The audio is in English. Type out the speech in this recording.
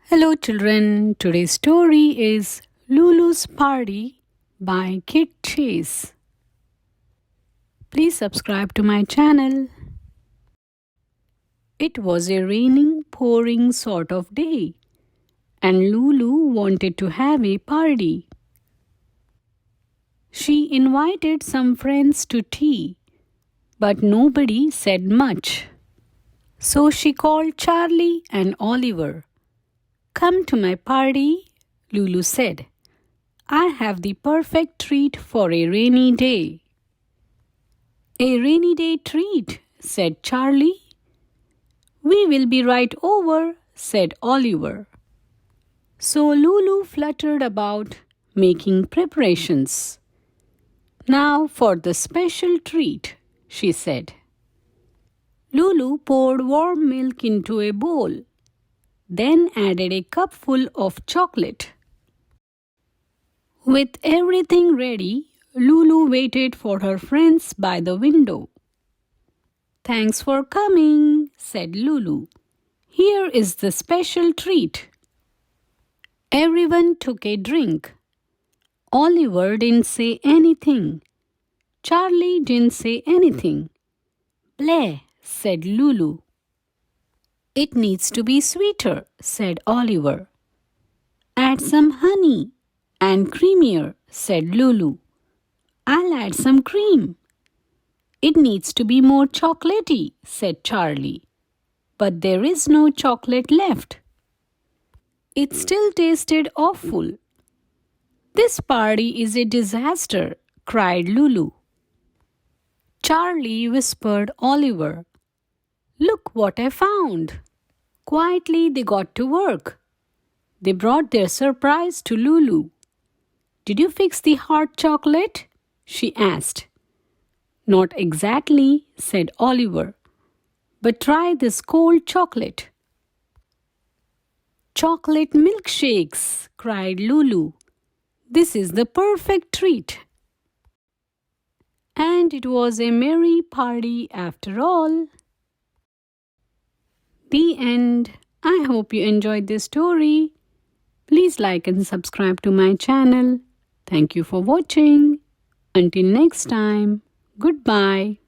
Hello children, today's story is Lulu's Party by Kid Chase. Please subscribe to my channel. It was a raining, pouring sort of day, and Lulu wanted to have a party. She invited some friends to tea, but nobody said much. So she called Charlie and Oliver. "Come to my party," Lulu said. "I have the perfect treat for a rainy day." "A rainy day treat," said Charlie. "We will be right over," said Oliver. So Lulu fluttered about, making preparations. "Now for the special treat," she said. Lulu poured warm milk into a bowl, then added a cupful of chocolate. With everything ready, Lulu waited for her friends by the window. "Thanks for coming," said Lulu. "Here is the special treat." Everyone took a drink. Oliver didn't say anything. Charlie didn't say anything. "Bleh," said Lulu. "It needs to be sweeter," said Oliver. "Add some honey." "And creamier," said Lulu. "I'll add some cream." "It needs to be more chocolatey," said Charlie. "But there is no chocolate left." It still tasted awful. "This party is a disaster," cried Lulu. Charlie whispered Oliver, "Look what I found." Quietly they got to work. They brought their surprise to Lulu. "Did you fix the hot chocolate?" she asked. "Not exactly," said Oliver. "But try this cold chocolate." "Chocolate milkshakes!" cried Lulu. "This is the perfect treat." And it was a merry party after all. The end. I hope you enjoyed this story. Please like and subscribe to my channel. Thank you for watching. Until next time, goodbye.